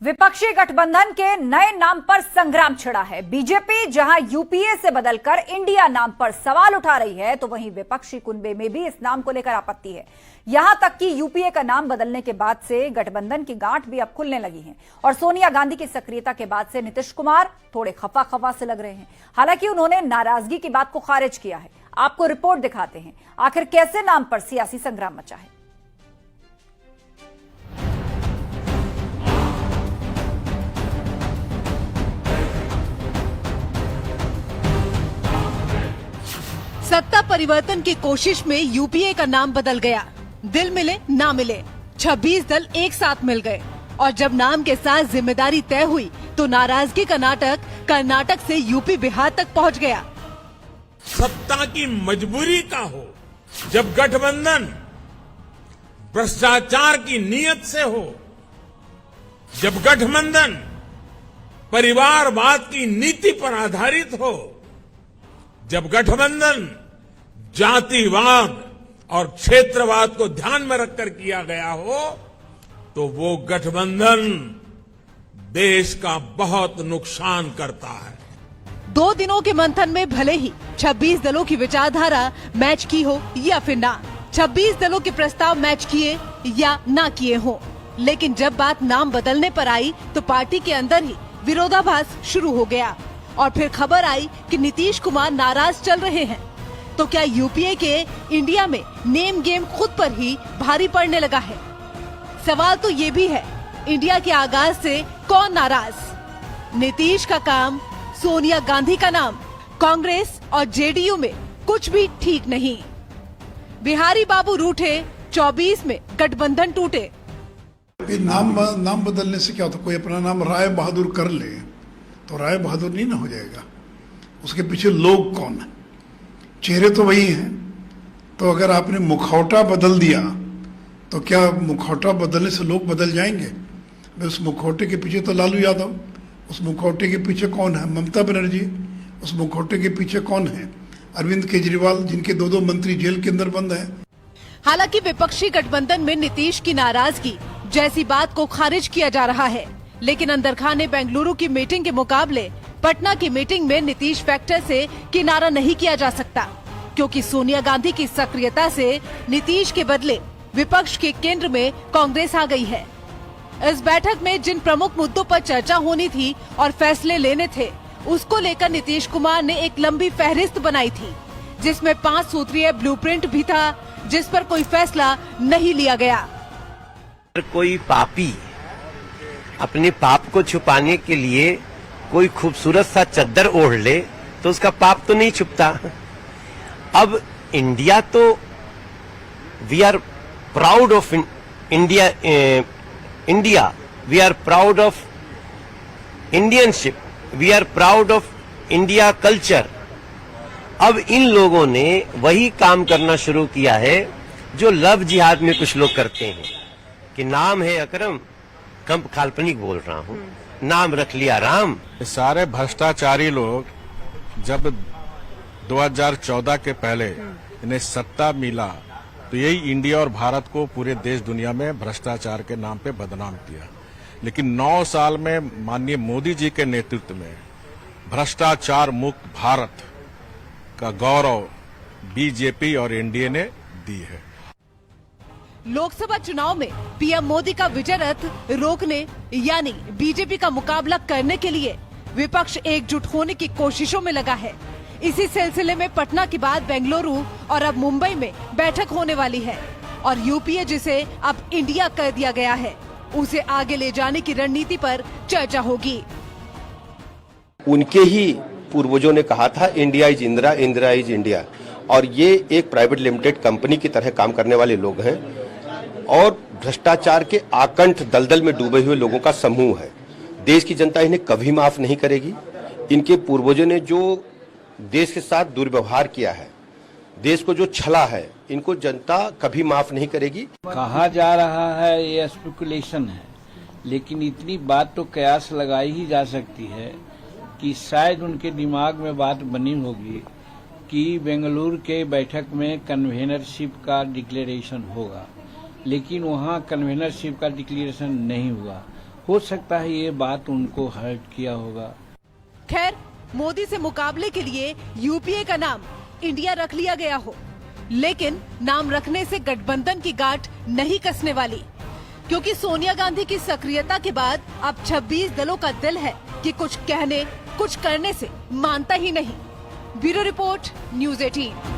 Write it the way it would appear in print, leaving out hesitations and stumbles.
विपक्षी गठबंधन के नए नाम पर संग्राम छिड़ा है। बीजेपी जहां यूपीए से बदलकर इंडिया नाम पर सवाल उठा रही है, तो वहीं विपक्षी कुनबे में भी इस नाम को लेकर आपत्ति है। यहां तक कि यूपीए का नाम बदलने के बाद से गठबंधन की गांठ भी अब खुलने लगी है और सोनिया गांधी की सक्रियता के बाद से नीतीश कुमार थोड़े खफा खफा से लग रहे हैं। हालांकि उन्होंने नाराजगी की बात को खारिज किया है। आपको रिपोर्ट दिखाते हैं, आखिर कैसे नाम पर सियासी संग्राम मचा है। सत्ता परिवर्तन की कोशिश में यूपीए का नाम बदल गया। दिल मिले ना मिले 26 दल एक साथ मिल गए और जब नाम के साथ जिम्मेदारी तय हुई तो नाराजगी का नाटक कर्नाटक से यूपी बिहार तक पहुंच गया। सत्ता की मजबूरी का हो, जब गठबंधन भ्रष्टाचार की नीयत से हो, जब गठबंधन परिवारवाद की नीति पर आधारित हो, जब गठबंधन जातिवाद और क्षेत्रवाद को ध्यान में रखकर किया गया हो, तो वो गठबंधन देश का बहुत नुकसान करता है। 2 दिनों के मंथन में भले ही 26 दलों की विचारधारा मैच की हो या फिर ना, 26 दलों के प्रस्ताव मैच किए या ना किए हो, लेकिन जब बात नाम बदलने पर आई तो पार्टी के अंदर ही विरोधाभास शुरू हो गया और फिर खबर आई कि नीतीश कुमार नाराज चल रहे हैं। तो क्या यूपीए के इंडिया में नेम गेम खुद पर ही भारी पड़ने लगा है? सवाल तो ये भी है, इंडिया के आगाज से कौन नाराज? नीतीश का काम, सोनिया गांधी का नाम, कांग्रेस और जेडीयू में कुछ भी ठीक नहीं। बिहारी बाबू रूठे, 24 में गठबंधन टूटे। नाम बदलने से क्या होता? कोई अपना नाम राय बहादुर कर ले तो राय बहादुर नहीं ना हो जाएगा। उसके पीछे लोग कौन है? चेहरे तो वही हैं। तो अगर आपने मुखौटा बदल दिया तो क्या मुखौटा बदलने से लोग बदल जाएंगे? उस मुखौटे के पीछे तो लालू यादव, उस मुखौटे के पीछे कौन है? ममता बनर्जी, उस मुखौटे के पीछे कौन है? अरविंद केजरीवाल, जिनके 2 मंत्री जेल के अंदर बंद हैं। हालांकि विपक्षी गठबंधन में नीतीश की नाराजगी जैसी बात को खारिज किया जा रहा है, लेकिन अंदर खाने बेंगलुरु की मीटिंग के मुकाबले पटना की मीटिंग में नीतीश फैक्टर से किनारा नहीं किया जा सकता, क्योंकि सोनिया गांधी की सक्रियता से नीतीश के बदले विपक्ष के केंद्र में कांग्रेस आ गई है। इस बैठक में जिन प्रमुख मुद्दों पर चर्चा होनी थी और फैसले लेने थे, उसको लेकर नीतीश कुमार ने एक लंबी फहरिस्त बनाई थी, जिसमें 5 सूत्रीय ब्लूप्रिंट भी था, जिस पर कोई फैसला नहीं लिया गया। कोई पापी अपने पाप को छुपाने के लिए कोई खूबसूरत सा चद्दर ओढ़ ले तो उसका पाप तो नहीं छुपता। अब इंडिया तो we are proud of India, India we are proud of Indianship, we are proud of India culture. अब इन लोगों ने वही काम करना शुरू किया है जो लव जिहाद में कुछ लोग करते हैं कि नाम है अकरम, कम काल्पनिक बोल रहा हूँ, नाम रख लिया राम। सारे भ्रष्टाचारी लोग जब 2014 के पहले इन्हें सत्ता मिला तो यही इंडिया और भारत को पूरे देश दुनिया में भ्रष्टाचार के नाम पे बदनाम किया। लेकिन 9 साल में माननीय मोदी जी के नेतृत्व में भ्रष्टाचार मुक्त भारत का गौरव बीजेपी और एनडीए ने दी है। लोकसभा चुनाव में पीएम मोदी का विजय रथ रोकने यानी बीजेपी का मुकाबला करने के लिए विपक्ष एकजुट होने की कोशिशों में लगा है। इसी सिलसिले में पटना के बाद बेंगलुरु और अब मुंबई में बैठक होने वाली है और यूपीए, जिसे अब इंडिया कर दिया गया है, उसे आगे ले जाने की रणनीति पर चर्चा होगी। उनके ही पूर्वजों ने कहा था India is Indira, Indira is India, और ये एक प्राइवेट लिमिटेड कंपनी की तरह काम करने वाले लोग हैं और भ्रष्टाचार के आकंठ दलदल में डूबे हुए लोगों का समूह है। देश की जनता इन्हें कभी माफ नहीं करेगी। इनके पूर्वजों ने जो देश के साथ दुर्व्यवहार किया है, देश को जो छला है, इनको जनता कभी माफ नहीं करेगी। कहा जा रहा है ये स्पेकुलेशन है, लेकिन इतनी बात तो कयास लगाई ही जा सकती है कि शायद उनके दिमाग में बात बनी होगी कि बेंगलुरु के बैठक में कन्वेनरशिप का डिक्लेरेशन होगा, लेकिन वहां कन्वेनरशिप का डिक्लेरेशन नहीं हुआ हो सकता है ये बात उनको हर्ट किया होगा। खैर, मोदी से मुकाबले के लिए यूपीए का नाम इंडिया रख लिया गया हो, लेकिन नाम रखने से गठबंधन की गांठ नहीं कसने वाली, क्योंकि सोनिया गांधी की सक्रियता के बाद अब 26 दलों का दिल है कि कुछ कहने कुछ करने से मानता ही नहीं। Bureau report, news 18।